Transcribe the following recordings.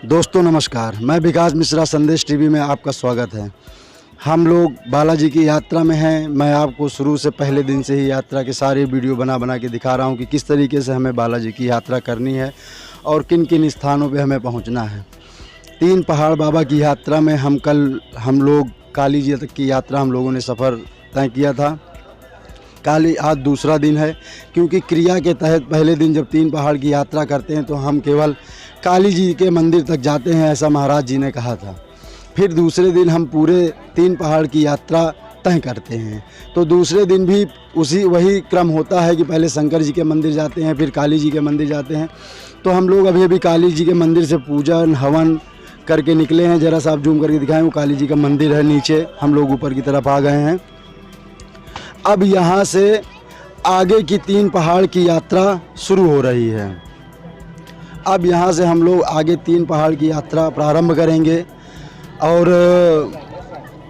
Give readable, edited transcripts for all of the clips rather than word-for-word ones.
दोस्तों नमस्कार, मैं विकास मिश्रा, संदेश टीवी में आपका स्वागत है। हम लोग बालाजी की यात्रा में हैं। मैं आपको शुरू से पहले दिन से ही यात्रा के सारे वीडियो बना के दिखा रहा हूं कि किस तरीके से हमें बालाजी की यात्रा करनी है और किन किन स्थानों पे हमें पहुंचना है। 3 पहाड़ बाबा की यात्रा में हम लोग काली जी तक की यात्रा हम लोगों ने सफ़र तय किया था। आज दूसरा दिन है, क्योंकि क्रिया के तहत पहले दिन जब 3 पहाड़ की यात्रा करते हैं तो हम केवल काली जी के मंदिर तक जाते हैं, ऐसा महाराज जी ने कहा था। फिर दूसरे दिन हम पूरे 3 पहाड़ की यात्रा तय करते हैं। तो दूसरे दिन भी वही क्रम होता है कि पहले शंकर जी के मंदिर जाते हैं, फिर काली जी के मंदिर जाते हैं। तो हम लोग अभी काली जी के मंदिर से पूजन हवन करके निकले हैं। ज़रा सा आप जूम करके दिखाएं, वो काली जी का मंदिर है नीचे, हम लोग ऊपर की तरफ आ गए हैं। अब यहाँ से आगे की 3 पहाड़ की यात्रा शुरू हो रही है। अब यहाँ से हम लोग आगे 3 पहाड़ की यात्रा प्रारंभ करेंगे और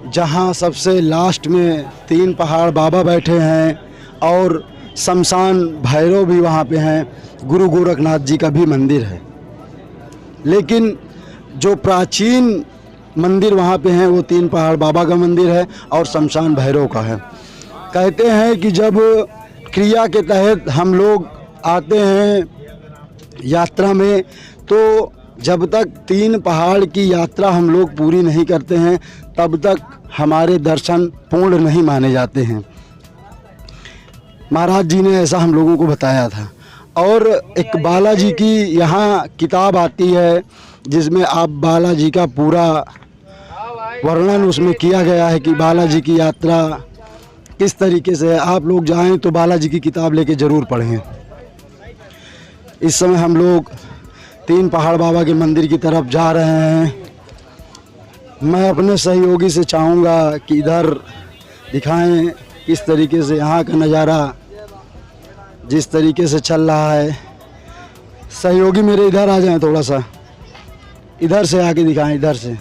जहाँ सबसे लास्ट में 3 पहाड़ बाबा बैठे हैं और शमशान भैरव भी वहाँ पे हैं। गुरु गोरखनाथ जी का भी मंदिर है, लेकिन जो प्राचीन मंदिर वहाँ पे हैं वो 3 पहाड़ बाबा का मंदिर है और शमशान भैरव का है। कहते हैं कि जब क्रिया के तहत हम लोग आते हैं यात्रा में, तो जब तक 3 पहाड़ की यात्रा हम लोग पूरी नहीं करते हैं तब तक हमारे दर्शन पूर्ण नहीं माने जाते हैं। महाराज जी ने ऐसा हम लोगों को बताया था। और एक बालाजी की यहाँ किताब आती है जिसमें आप बालाजी का पूरा वर्णन उसमें किया गया है कि बालाजी की यात्रा किस तरीके से है। आप लोग जाएं तो बालाजी की किताब लेके ज़रूर पढ़ें। इस समय हम लोग 3 पहाड़ बाबा के मंदिर की तरफ जा रहे हैं। मैं अपने सहयोगी से चाहूँगा कि इधर दिखाएं किस तरीके से यहाँ का नज़ारा जिस तरीके से चल रहा है। सहयोगी मेरे इधर आ जाएं, थोड़ा सा इधर से आके दिखाएं, इधर से।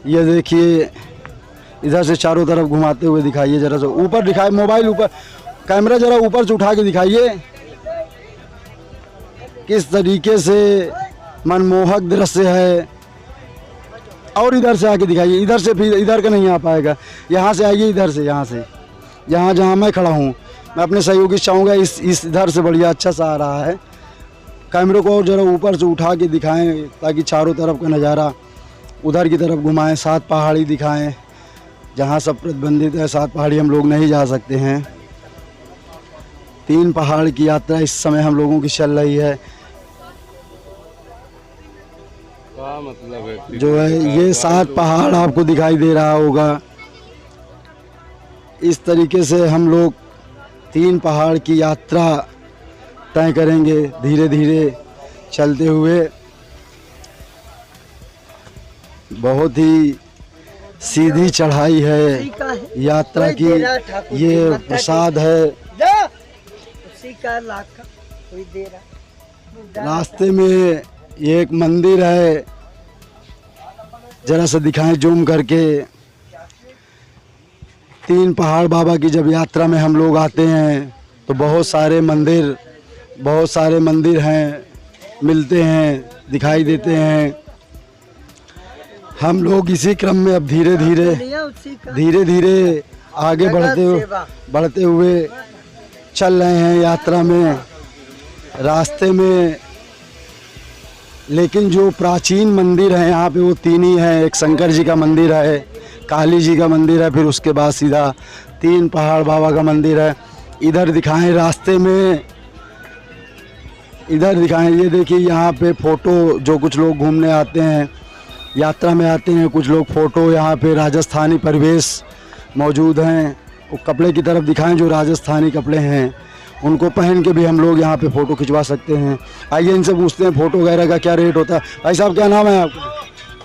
ये देखिए, इधर से चारों तरफ घुमाते हुए दिखाइए, ज़रा सा ऊपर दिखाए, मोबाइल ऊपर, कैमरा ज़रा ऊपर से उठा के दिखाइए किस तरीके से मनमोहक दृश्य है। और इधर से आके दिखाइए, इधर से, फिर इधर का नहीं आ पाएगा, यहाँ से आइए, इधर से, यहाँ से, जहाँ मैं खड़ा हूँ। मैं अपने सहयोगी से चाहूँगा इस इधर से बढ़िया अच्छा सा आ रहा है। कैमरे को और ज़रा ऊपर से उठा के दिखाएं ताकि चारों तरफ का नज़ारा उधर की तरफ घुमाएं। 7 पहाड़ी दिखाएं, जहाँ सब प्रतिबंधित है 7 पहाड़ी हम लोग नहीं जा सकते हैं। 3 पहाड़ की यात्रा इस समय हम लोगों की चल रही है। मतलब है जो है ये 7 पहाड़ आपको दिखाई दे रहा होगा। इस तरीके से हम लोग 3 पहाड़ की यात्रा तय करेंगे, धीरे धीरे चलते हुए। बहुत ही सीधी चढ़ाई है यात्रा की। ये प्रसाद है। रास्ते में एक मंदिर है, जरा सा दिखाएं जूम करके। 3 पहाड़ बाबा की जब यात्रा में हम लोग आते हैं तो बहुत सारे मंदिर हैं, मिलते हैं, दिखाई देते हैं। हम लोग इसी क्रम में अब धीरे धीरे आगे बढ़ते हुए चल रहे हैं यात्रा में, रास्ते में। लेकिन जो प्राचीन मंदिर है यहाँ पे वो 3 ही हैं। एक शंकर जी का मंदिर है, काली जी का मंदिर है, फिर उसके बाद सीधा 3 पहाड़ बाबा का मंदिर है। इधर दिखाएं, रास्ते में इधर दिखाएं। ये देखिए, यहाँ पे फ़ोटो, जो कुछ लोग घूमने आते हैं, यात्रा में आते हैं, कुछ लोग फ़ोटो, यहाँ पे राजस्थानी परिवेश मौजूद हैं। वो कपड़े की तरफ दिखाएं, जो राजस्थानी कपड़े हैं उनको पहन के भी हम लोग यहाँ पे फ़ोटो खिंचवा सकते हैं। आइए इनसे पूछते हैं फ़ोटो वगैरह का क्या रेट होता है। भाई साहब, क्या नाम है आपका?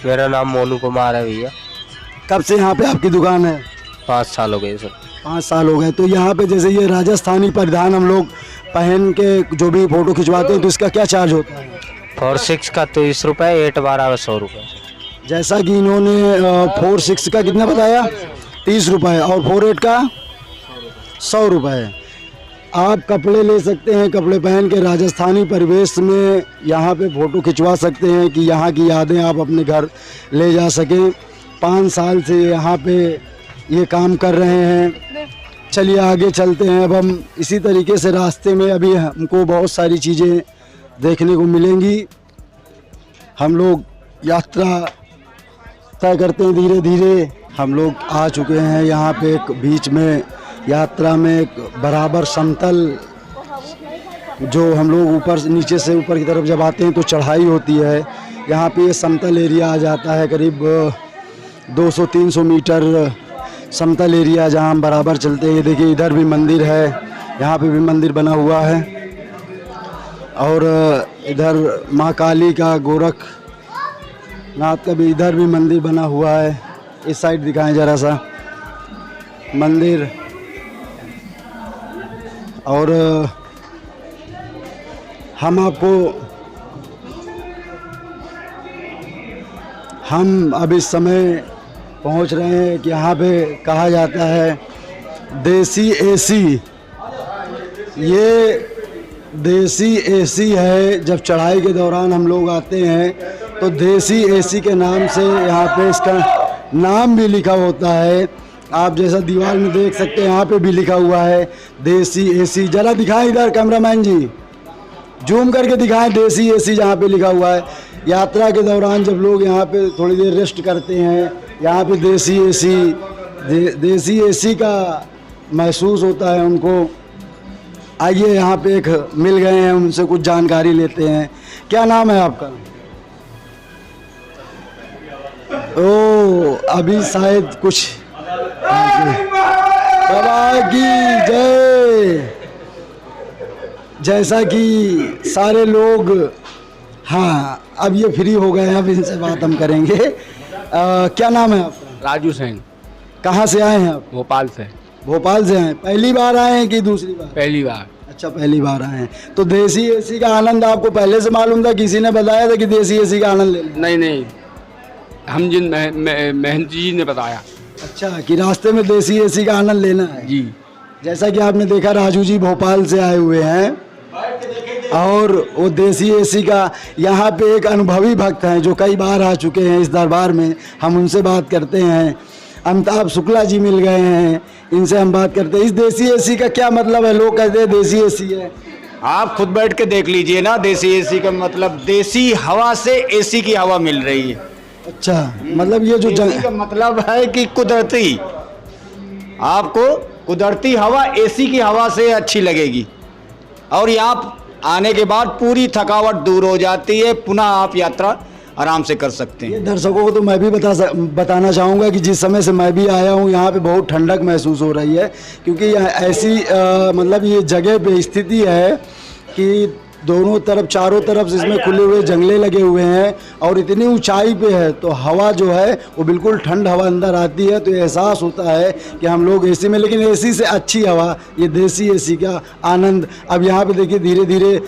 मेरा नाम मोनू कुमार है भैया। कब से यहाँ पे आपकी दुकान है? 5 साल हो गए सर। 5 साल हो गए। तो यहाँ पे जैसे ये राजस्थानी परिधान हम लोग पहन के जो भी फ़ोटो खिंचवाते हैं तो इसका क्या चार्ज होता है? 4-6 का 30 रुपये, 8-12 का 100 रुपये। जैसा कि इन्होंने 4-6 का कितना बताया, 30 रुपये, और 4-8 का 100 रुपये। आप कपड़े ले सकते हैं, कपड़े पहन के राजस्थानी परिवेश में यहाँ पे फ़ोटो खिंचवा सकते हैं कि यहाँ की यादें आप अपने घर ले जा सकें। 5 साल से यहाँ पे ये काम कर रहे हैं। चलिए आगे चलते हैं। अब हम इसी तरीके से रास्ते में अभी हमको बहुत सारी चीज़ें देखने को मिलेंगी। हम लोग यात्रा तय करते हैं धीरे धीरे। हम लोग आ चुके हैं यहाँ पे एक बीच में यात्रा में एक बराबर समतल, जो हम लोग ऊपर नीचे से ऊपर की तरफ जब आते हैं तो चढ़ाई होती है। यहाँ पे ये समतल एरिया आ जाता है, करीब 200-300 मीटर समतल एरिया जहाँ हम बराबर चलते हैं। ये देखिए इधर भी मंदिर है, यहाँ पे भी मंदिर बना हुआ है और इधर माँ काली का, गोरखनाथ का भी इधर भी मंदिर बना हुआ है। इस साइड दिखाएं जरा सा मंदिर। और हम अब इस समय पहुंच रहे हैं कि यहाँ पे कहा जाता है देसी एसी। ये देसी एसी है। जब चढ़ाई के दौरान हम लोग आते हैं तो देसी एसी के नाम से यहाँ पे इसका नाम भी लिखा होता है। आप जैसा दीवार में देख सकते हैं यहाँ पे भी लिखा हुआ है देसी एसी। जरा दिखाएं इधर कैमरामैन जी, जूम करके दिखाएं देसी एसी जहाँ पे लिखा हुआ है। यात्रा के दौरान जब लोग यहाँ पे थोड़ी देर रेस्ट करते हैं, यहाँ पे देसी एसी का महसूस होता है उनको। आइए यहाँ पे एक मिल गए हैं, उनसे कुछ जानकारी लेते हैं। क्या नाम है आपका? ओ अभी शायद कुछ बाबा की जय। जैसा कि सारे लोग, हाँ अब ये फ्री हो गए हैं, अब इनसे बात हम करेंगे। क्या नाम है आपका? राजू सिंह। कहाँ से आए हैं आप? भोपाल से। भोपाल से आए? पहली बार आए हैं कि दूसरी बार? पहली बार। अच्छा पहली बार आए हैं। तो देसी एसी का आनंद आपको पहले से मालूम था, किसी ने बताया था कि देसी एसी का आनंद ले लें? नहीं, हम जिन महंती जी ने बताया। अच्छा, कि रास्ते में देसी एसी का आनंद लेना है जी। जैसा कि आपने देखा राजू जी भोपाल से आए हुए हैं और वो देसी एसी का, यहाँ पे एक अनुभवी भक्त हैं जो कई बार आ चुके हैं इस दरबार में। हम उनसे बात करते हैं। अमिताभ शुक्ला जी मिल गए हैं, इनसे हम बात करते हैं। इस देसी एसी का क्या मतलब है? लोग कहते हैं देसी एसी है। आप खुद बैठ के देख लीजिए ना। देसी एसी का मतलब देसी हवा से एसी की हवा मिल रही है। अच्छा, मतलब ये जो एसी का मतलब है कि कुदरती, आपको कुदरती हवा एसी की हवा से अच्छी लगेगी और यहाँ आने के बाद पूरी थकावट दूर हो जाती है। पुनः आप यात्रा आराम से कर सकते हैं। ये दर्शकों को तो मैं भी बताना चाहूँगा कि जिस समय से मैं भी आया हूँ यहाँ पे बहुत ठंडक महसूस हो रही है, क्योंकि यहाँ ऐसी मतलब ये जगह पे स्थिति है कि दोनों तरफ, चारों तरफ से इसमें खुले हुए जंगले लगे हुए हैं और इतनी ऊंचाई पे है तो हवा जो है वो बिल्कुल ठंड हवा अंदर आती है। तो एहसास होता है कि हम लोग एसी में, लेकिन एसी से अच्छी हवा ये देसी एसी का आनंद। अब यहाँ पे देखिए धीरे धीरे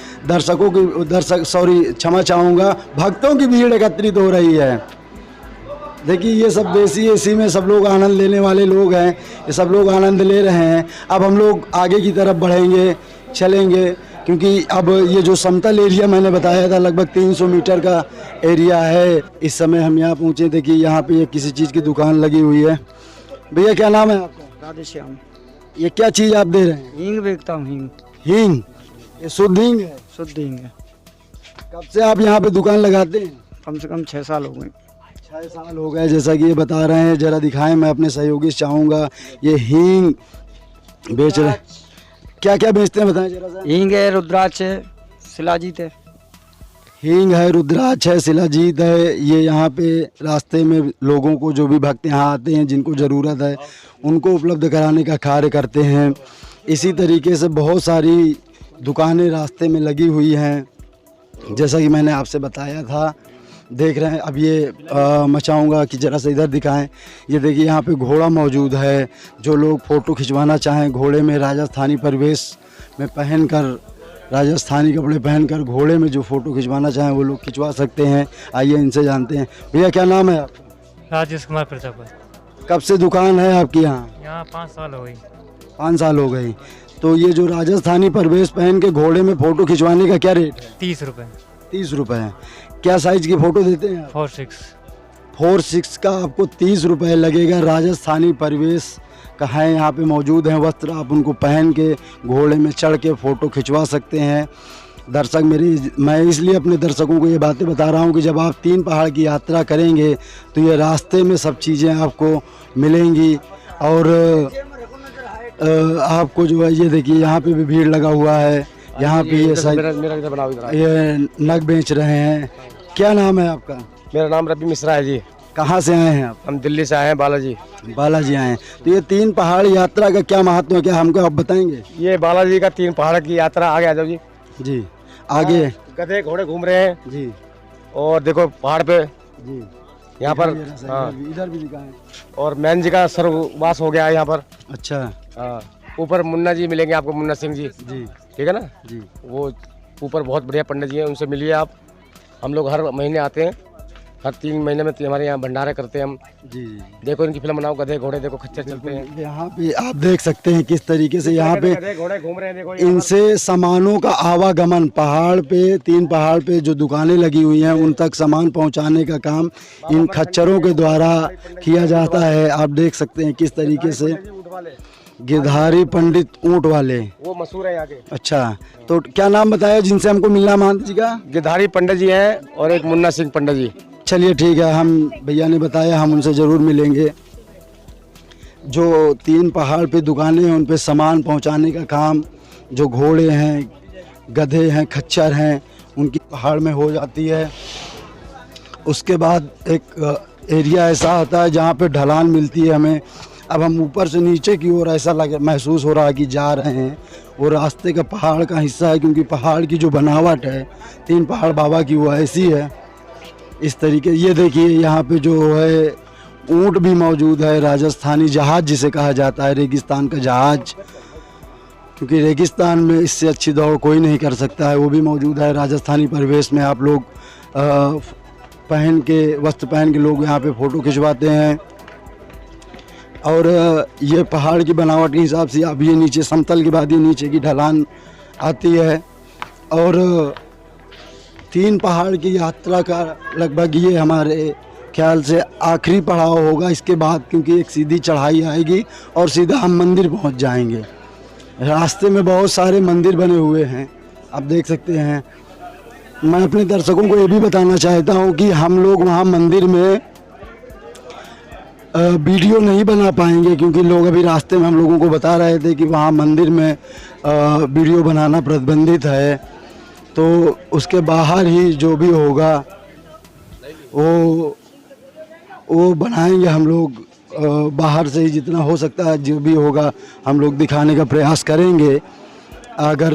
क्षमा चाहूँगा, भक्तों की भीड़ एकत्रित हो रही है। देखिए ये सब देसी एसी में सब लोग आनंद लेने वाले लोग हैं, ये सब लोग आनंद ले रहे हैं। अब हम लोग आगे की तरफ बढ़ेंगे, चलेंगे, क्योंकि अब ये जो समतल एरिया मैंने बताया था लगभग 300 मीटर का एरिया है। इस समय हम यहाँ पहुँचे। देखिए यहाँ पे किसी चीज़ की दुकान लगी हुई है। भैया क्या नाम है आपका? राधेश्याम। ये क्या चीज़ आप दे रहे हैं? हींग बेचता हूँ। हींग। हींग? ये शुद्ध हींग है? शुद्ध हींग है। कब से आप यहाँ पे दुकान लगाते हैं? कम से कम 6 साल हो गए। 6 साल हो गए, जैसा कि ये बता रहे हैं। जरा दिखाएं, मैं अपने सहयोगी से चाहूँगा। ये हींग बेच रहे हैं, क्या क्या बेचते हैं बताएं जरा सा। हींग है, रुद्राक्ष है, शिलाजीत है। हींग है, रुद्राक्ष है, शिलाजीत है। ये यहाँ पे रास्ते में लोगों को, जो भी भक्त यहाँ आते हैं जिनको ज़रूरत है उनको उपलब्ध कराने का कार्य करते हैं। इसी तरीके से बहुत सारी दुकानें रास्ते में लगी हुई हैं, जैसा कि मैंने आपसे बताया था। देख रहे हैं। अब ये मैं चाहूँगा कि ज़रा सा इधर दिखाएं। ये देखिए यहाँ पे घोड़ा मौजूद है। जो लोग फ़ोटो खिंचवाना चाहें घोड़े में, राजस्थानी परिवेश में पहनकर, राजस्थानी कपड़े पहनकर घोड़े में जो फ़ोटो खिंचवाना चाहें वो लोग खिंचवा सकते हैं। आइए इनसे जानते हैं। भैया क्या नाम है आपका? राजेश कुमार प्रताप। कब से दुकान है आपकी यहाँ? यहाँ 5 साल हो गई। 5 साल हो गई। तो ये जो राजस्थानी परवेश पहन के घोड़े में फ़ोटो खिंचवाने का क्या रेट है? 30 रुपये। 30 रुपये है। क्या साइज़ की फ़ोटो देते हैं आप? 4-6। 4-6 का आपको 30 रुपये लगेगा। राजस्थानी परिवेश का है, यहाँ पे मौजूद हैं वस्त्र, आप उनको पहन के घोड़े में चढ़ के फ़ोटो खिंचवा सकते हैं। दर्शक मैं इसलिए अपने दर्शकों को ये बातें बता रहा हूँ कि जब आप 3 पहाड़ की यात्रा करेंगे तो ये रास्ते में सब चीज़ें आपको मिलेंगी। और आपको जो है ये देखिए यहाँ पे भी भीड़ लगा हुआ है, यहाँ पे ये नग बेच रहे हैं। क्या नाम है आपका? मेरा नाम रवि मिश्रा है जी। कहाँ से आए हैं आप? हम दिल्ली से आए हैं, बालाजी। बालाजी आए हैं। तो ये 3 पहाड़ यात्रा का क्या महत्व है, क्या हमको आप बताएंगे? ये बालाजी का 3 पहाड़ की यात्रा, आगे आ जाओ जी। जी आगे गधे घोड़े घूम रहे हैं जी। और देखो पहाड़ पे जी यहाँ पर, हाँ, इधर भी दिखाएं। और मैन जी का स्वर्गवास हो गया है यहाँ पर। अच्छा हाँ, ऊपर मुन्ना जी मिलेंगे आपको, मुन्ना सिंह जी। जी ठीक है ना जी। वो ऊपर बहुत बढ़िया पंडित जी हैं, उनसे मिलिए आप। हम लोग हर महीने आते हैं, हर 3 महीने में हमारे यहाँ भंडारे करते हैं हम। जी देखो इनकी फिल्म बनाओ, गधे घोड़े देखो खच्चर चलते हैं। यहाँ पे आप देख सकते हैं किस तरीके से यहाँ पे गधे घोड़े घूम रहे हैं, देखो यहाँ इनसे सामानों का आवागमन, पहाड़ पे 3 पहाड़ पे जो दुकानें लगी हुई हैं उन तक सामान पहुंचाने का काम इन खच्चरों के द्वारा किया जाता है। आप देख सकते हैं किस तरीके से पर ऊँट वाले, गिरधारी पंडित ऊँट वाले। वो मशहूर है यहाँ के। अच्छा, तो क्या नाम बताया जिनसे हमको मिलना महंत जी का? गिरधारी पंडित जी हैं और एक मुन्ना सिंह पंडित जी। चलिए ठीक है, हम भैया ने बताया, हम उनसे ज़रूर मिलेंगे। जो 3 पहाड़ पे दुकानें हैं उन पे सामान पहुंचाने का काम, जो घोड़े हैं, गधे हैं, खच्चर हैं, उनकी पहाड़ में हो जाती है। उसके बाद एक एरिया ऐसा आता है जहाँ पे ढलान मिलती है हमें। अब हम ऊपर से नीचे की ओर ऐसा महसूस हो रहा है कि जा रहे हैं, वो रास्ते का पहाड़ का हिस्सा है, क्योंकि पहाड़ की जो बनावट है 3 पहाड़ बाबा की वो ऐसी है। इस तरीके ये देखिए यहाँ पे जो है ऊँट भी मौजूद है, राजस्थानी जहाज जिसे कहा जाता है, रेगिस्तान का जहाज, क्योंकि रेगिस्तान में इससे अच्छी दौड़ कोई नहीं कर सकता है, वो भी मौजूद है। राजस्थानी परिवेश में आप लोग वस्त्र पहन के लोग यहाँ पे फ़ोटो खिंचवाते हैं। और ये पहाड़ की बनावट के हिसाब से अब ये नीचे समतल के बाद ये नीचे की ढलान आती है। और 3 पहाड़ की यात्रा का लगभग ये हमारे ख्याल से आखिरी पड़ाव होगा इसके बाद, क्योंकि एक सीधी चढ़ाई आएगी और सीधा हम मंदिर पहुंच जाएंगे। रास्ते में बहुत सारे मंदिर बने हुए हैं, आप देख सकते हैं। मैं अपने दर्शकों को ये भी बताना चाहता हूं कि हम लोग वहां मंदिर में वीडियो नहीं बना पाएंगे, क्योंकि लोग अभी रास्ते में हम लोगों को बता रहे थे कि वहाँ मंदिर में वीडियो बनाना प्रतिबंधित है। तो उसके बाहर ही जो भी होगा वो बनाएंगे हम लोग। बाहर से ही जितना हो सकता है जो भी होगा हम लोग दिखाने का प्रयास करेंगे। अगर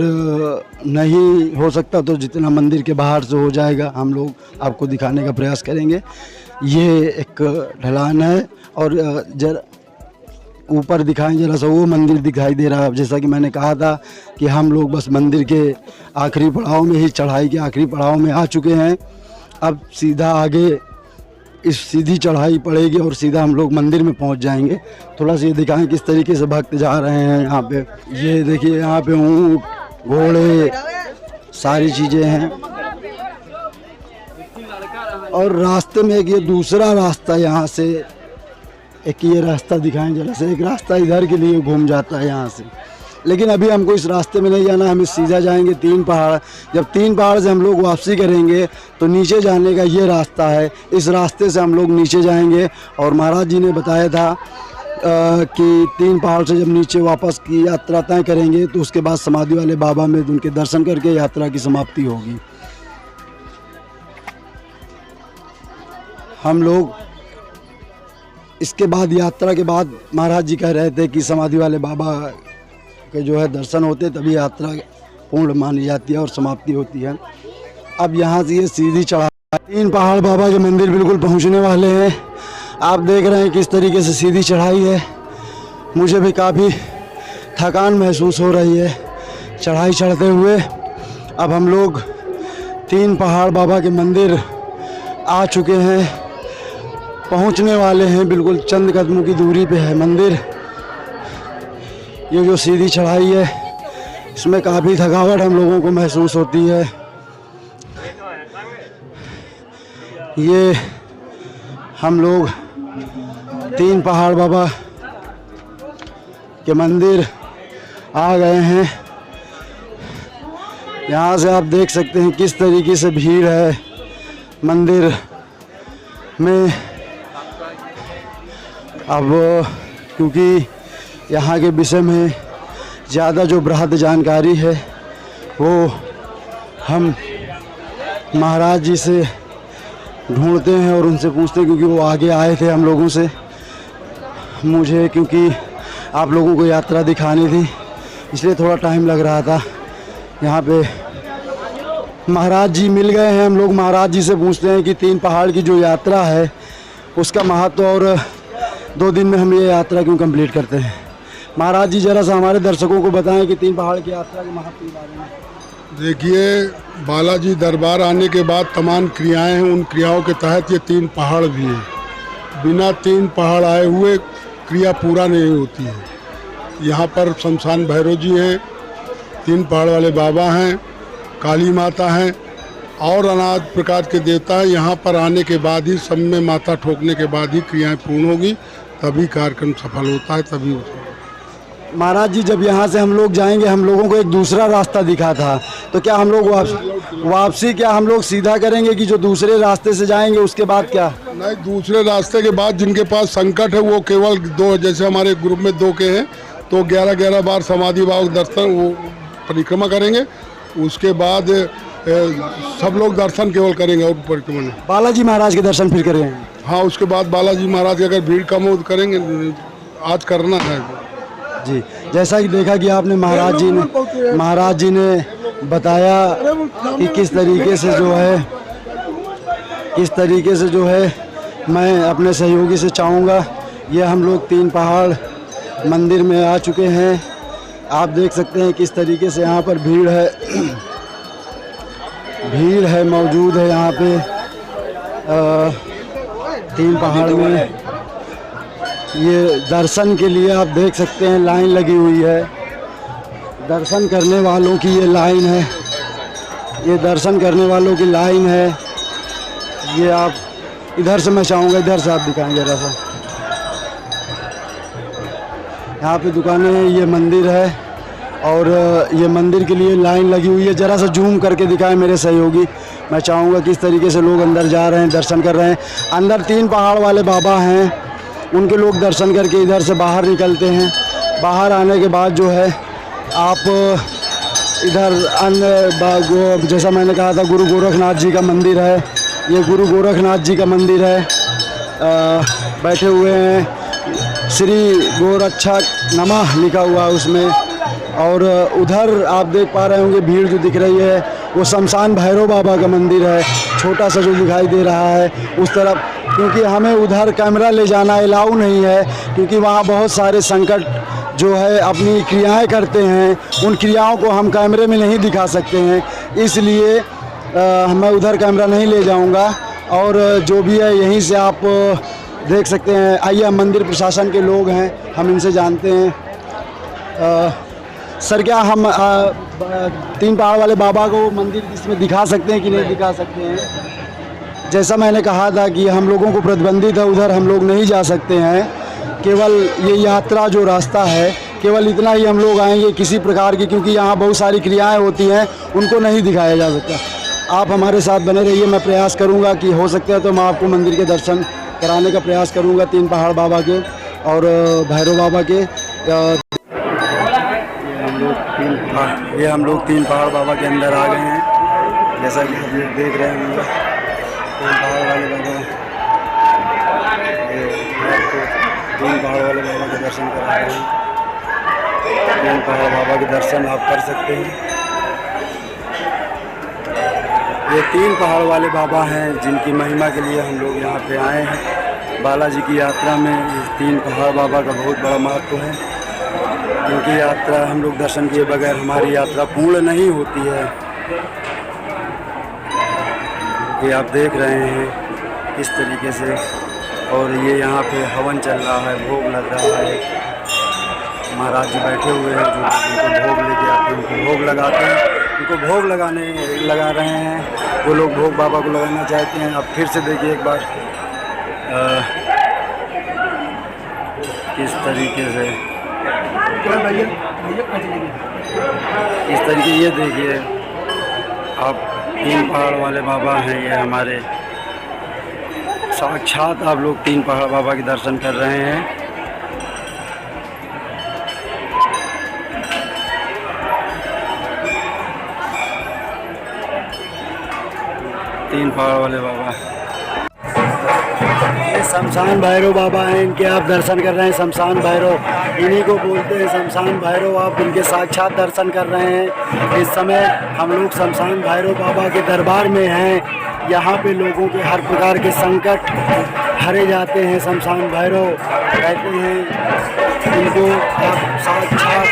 नहीं हो सकता तो जितना मंदिर के बाहर से हो जाएगा हम लोग आपको दिखाने का प्रयास करेंगे। ये एक ढलान है और जरा ऊपर दिखाएं जरा सा, वो मंदिर दिखाई दे रहा है। जैसा कि मैंने कहा था कि हम लोग बस मंदिर के आखिरी पड़ाव में ही, चढ़ाई के आखिरी पड़ाव में आ चुके हैं। अब सीधा आगे इस सीधी चढ़ाई पड़ेगी और सीधा हम लोग मंदिर में पहुंच जाएंगे। थोड़ा सा ये दिखाएं किस तरीके से भक्त जा रहे हैं यहाँ पे। ये देखिए यहाँ पे ऊँट, घोड़े, सारी चीज़ें हैं। और रास्ते में एक ये दूसरा रास्ता, यहाँ से एक ये रास्ता दिखाएं जरा से, एक रास्ता इधर के लिए घूम जाता है यहाँ से। लेकिन अभी हमको इस रास्ते में नहीं जाना, हम सीधा जाएंगे 3 पहाड़। जब 3 पहाड़ से हम लोग वापसी करेंगे तो नीचे जाने का ये रास्ता है, इस रास्ते से हम लोग नीचे जाएंगे। और महाराज जी ने बताया था कि 3 पहाड़ से जब नीचे वापस की यात्रा तय करेंगे तो उसके बाद समाधि वाले बाबा में उनके दर्शन करके यात्रा की समाप्ति होगी। हम लोग इसके बाद, यात्रा के बाद, महाराज जी कह रहे थे कि समाधि वाले बाबा के जो है दर्शन होते तभी यात्रा पूर्ण मानी जाती है और समाप्ति होती है। अब यहाँ से ये सीधी चढ़ाई, 3 पहाड़ बाबा के मंदिर बिल्कुल पहुँचने वाले हैं। आप देख रहे हैं किस तरीके से सीधी चढ़ाई है। मुझे भी काफ़ी थकान महसूस हो रही है चढ़ाई चढ़ते हुए। अब हम लोग 3 पहाड़ बाबा के मंदिर आ चुके हैं, पहुंचने वाले हैं। बिल्कुल चंद कदमों की दूरी पे है मंदिर। ये जो सीधी चढ़ाई है इसमें काफ़ी थकावट हम लोगों को महसूस होती है। ये हम लोग 3 पहाड़ बाबा के मंदिर आ गए हैं। यहाँ से आप देख सकते हैं किस तरीके से भीड़ है मंदिर में। अब क्योंकि यहाँ के विषय में ज़्यादा जो बृहद जानकारी है वो हम महाराज जी से ढूंढते हैं और उनसे पूछते हैं, क्योंकि वो आगे आए थे हम लोगों से। मुझे क्योंकि आप लोगों को यात्रा दिखानी थी इसलिए थोड़ा टाइम लग रहा था। यहाँ पे महाराज जी मिल गए हैं। हम लोग महाराज जी से पूछते हैं कि 3 पहाड़ की जो यात्रा है उसका महत्व और 2 दिन में हम ये यात्रा क्यों कंप्लीट करते हैं। महाराज जी ज़रा सा हमारे दर्शकों को बताएं कि 3 पहाड़ की यात्रा के महत्व के बारे में। देखिए, बालाजी दरबार आने के बाद तमाम क्रियाएं हैं, उन क्रियाओं के तहत ये 3 पहाड़ भी हैं। बिना 3 पहाड़ आए हुए क्रिया पूरा नहीं होती है। यहाँ पर शमशान भैरव जी हैं, 3 पहाड़ वाले बाबा हैं, काली माता हैं और अनाद प्रकार के देवता हैं। यहाँ पर आने के बाद ही सब में माथा ठोकने के बाद ही क्रियाएं पूर्ण होगी, तभी कार्यक्रम सफल होता है, तभी होता है। महाराज जी जब यहाँ से हम लोग जाएंगे, हम लोगों को एक दूसरा रास्ता दिखा था, तो क्या हम लोग वापसी क्या हम लोग सीधा करेंगे कि जो दूसरे रास्ते से जाएंगे उसके बाद क्या? नहीं, दूसरे रास्ते के बाद जिनके पास संकट है वो केवल 2, जैसे हमारे ग्रुप में 2 के हैं, तो 11-11 बार समाधि भाव दर्शन वो परिक्रमा करेंगे। उसके बाद सब लोग दर्शन केवल करेंगे और परिक्रमा नहीं। बालाजी महाराज के दर्शन फिर करेंगे? हाँ, उसके बाद बालाजी महाराज की अगर भीड़ कम हो तो करेंगे, आज करना है जी। जैसा कि देखा कि आपने महाराज जी ने बताया कि किस तरीके से जो है मैं अपने सहयोगी से चाहूँगा। ये हम लोग 3 पहाड़ मंदिर में आ चुके हैं। आप देख सकते हैं किस तरीके से यहाँ पर भीड़ है मौजूद है यहाँ पे 3 पहाड़ में। ये दर्शन के लिए आप देख सकते हैं लाइन लगी हुई है। दर्शन करने वालों की ये लाइन है, ये दर्शन करने वालों की लाइन है। ये आप इधर से, मैं चाहूँगा इधर से आप दिखाएं जरा सा। यहाँ पे दुकानें हैं, ये मंदिर है और ये मंदिर के लिए लाइन लगी हुई है। ज़रा सा जूम करके दिखाएं मेरे सहयोगी। मैं चाहूँगा किस तरीके से लोग अंदर जा रहे हैं, दर्शन कर रहे हैं। अंदर 3 पहाड़ वाले बाबा हैं, उनके लोग दर्शन करके इधर से बाहर निकलते हैं। बाहर आने के बाद जो है आप इधर अन्य जैसा मैंने कहा था गुरु गोरखनाथ जी का मंदिर है। ये गुरु गोरखनाथ जी का मंदिर है। बैठे हुए हैं, श्री गोरक्षक नमः लिखा हुआ है उसमें। और उधर आप देख पा रहे होंगे भीड़ जो दिख रही है वो शमशान भैरव बाबा का मंदिर है, छोटा सा जो दिखाई दे रहा है उस तरफ। क्योंकि हमें उधर कैमरा ले जाना अलाउ नहीं है, क्योंकि वहाँ बहुत सारे संकट जो है अपनी क्रियाएं करते हैं, उन क्रियाओं को हम कैमरे में नहीं दिखा सकते हैं। इसलिए मैं उधर कैमरा नहीं ले जाऊंगा। और जो भी है यहीं से आप देख सकते हैं। आइए, मंदिर प्रशासन के लोग हैं, हम इनसे जानते हैं। सर, क्या हम 3 पहाड़ वाले बाबा को मंदिर इसमें दिखा सकते हैं कि नहीं दिखा सकते हैं? जैसा मैंने कहा था कि हम लोगों को प्रतिबंधित है, उधर हम लोग नहीं जा सकते हैं। केवल ये यात्रा जो रास्ता है केवल इतना ही हम लोग आएंगे, किसी प्रकार की, क्योंकि यहाँ बहुत सारी क्रियाएं होती हैं उनको नहीं दिखाया जा सकता। आप हमारे साथ बने रहिए। मैं प्रयास करूँगा कि हो सकता है तो मैं आपको मंदिर के दर्शन कराने का प्रयास करूँगा, 3 पहाड़ बाबा के और भैरव बाबा के। ये हम लोग 3 पहाड़ बाबा के अंदर आ गए हैं। जैसा कि आप लोग देख रहे हैं 3 पहाड़ वाले बाबा, 3 पहाड़ वाले बाबा के दर्शन करा रहे हैं। 3 पहाड़ बाबा के दर्शन आप कर सकते हैं। ये 3 पहाड़ वाले बाबा हैं जिनकी महिमा के लिए हम लोग यहाँ पे आए हैं। बालाजी की यात्रा में इस 3 पहाड़ बाबा का बहुत बड़ा महत्व है, क्योंकि यात्रा हम लोग दर्शन किए बगैर हमारी यात्रा पूर्ण नहीं होती है। ये आप देख रहे हैं किस तरीके से, और ये यहाँ पे हवन चल रहा है, भोग लग रहा है। महाराज जी बैठे हुए हैं, जो उनको भोग लेके आते हैं, उनको भोग लगाते हैं, उनको भोग लगा रहे हैं। वो लोग भोग बाबा को लगाना चाहते हैं। अब फिर से देखिए एक बार किस तरीके से, इस तरीके, ये देखिए आप, 3 पहाड़ वाले बाबा हैं ये हमारे, साक्षात आप लोग 3 पहाड़ बाबा के दर्शन कर रहे हैं। तीन पहाड़ वाले बाबा, ये शमशान भैरव बाबा हैं, इनके आप दर्शन कर रहे हैं। शमशान भैरव, इन्हीं को बोलते हैं शमशान भैरव। आप इनके साक्षात दर्शन कर रहे हैं। इस समय हम लोग शमशान भैरव बाबा के दरबार में हैं। यहाँ पे लोगों के हर प्रकार के संकट हरे जाते हैं। शमशान भैरव कहते हैं इनको आप साक्षात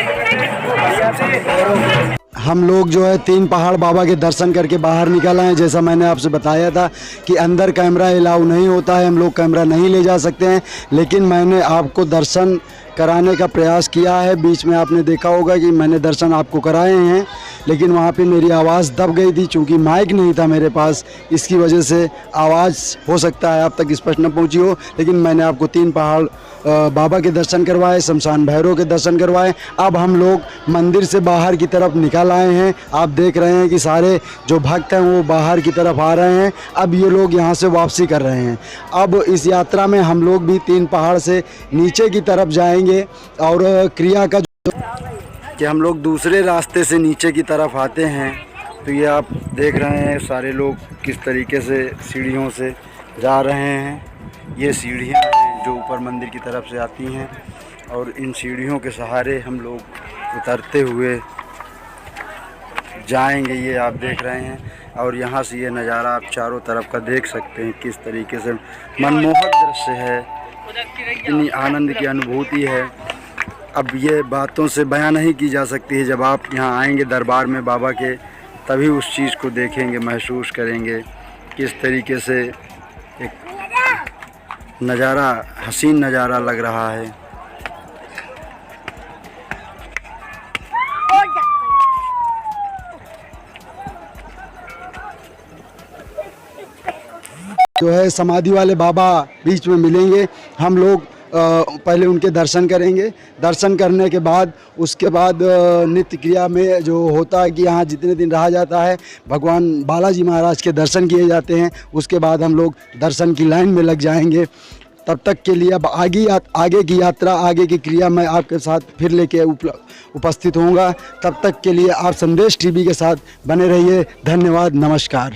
शमशान भैरव। हम लोग जो है 3 पहाड़ बाबा के दर्शन करके बाहर निकल आए। जैसा मैंने आपसे बताया था कि अंदर कैमरा अलाउ नहीं होता है, हम लोग कैमरा नहीं ले जा सकते हैं, लेकिन मैंने आपको दर्शन कराने का प्रयास किया है। बीच में आपने देखा होगा कि मैंने दर्शन आपको कराए हैं, लेकिन वहाँ पे मेरी आवाज़ दब गई थी, चूँकि माइक नहीं था मेरे पास। इसकी वजह से आवाज़ हो सकता है आप तक स्पष्ट न पहुँची हो, लेकिन मैंने आपको 3 पहाड़ बाबा के दर्शन करवाए, शमशान भैरव के दर्शन करवाए। अब हम लोग मंदिर से बाहर की तरफ निकल आए हैं। आप देख रहे हैं कि सारे जो भक्त हैं वो बाहर की तरफ आ रहे हैं। अब ये लोग यहाँ से वापसी कर रहे हैं। अब इस यात्रा में हम लोग भी 3 पहाड़ से नीचे की तरफ जाएंगे और क्रिया का कि हम लोग दूसरे रास्ते से नीचे की तरफ आते हैं। तो ये आप देख रहे हैं सारे लोग किस तरीके से सीढ़ियों से जा रहे हैं। ये सीढ़ियाँ हैं जो ऊपर मंदिर की तरफ से आती हैं, और इन सीढ़ियों के सहारे हम लोग उतरते हुए जाएंगे। ये आप देख रहे हैं, और यहाँ से ये नज़ारा आप चारों तरफ का देख सकते हैं। किस तरीके से मनमोहक दृश्य है, इतनी आनंद की अनुभूति है। अब ये बातों से बयां नहीं की जा सकती है। जब आप यहाँ आएंगे दरबार में बाबा के, तभी उस चीज़ को देखेंगे, महसूस करेंगे किस तरीके से एक नज़ारा, हसीन नज़ारा लग रहा है। जो है समाधि वाले बाबा बीच में मिलेंगे। हम लोग पहले उनके दर्शन करेंगे। दर्शन करने के बाद उसके बाद नित्य क्रिया में जो होता है कि यहाँ जितने दिन रहा जाता है, भगवान बालाजी महाराज के दर्शन किए जाते हैं। उसके बाद हम लोग दर्शन की लाइन में लग जाएंगे। तब तक के लिए अब आगे की यात्रा, आगे की क्रिया मैं आपके साथ फिर लेके उपस्थित होऊंगा। तब तक के लिए आप संदेश टीवी के साथ बने रहिए। धन्यवाद, नमस्कार।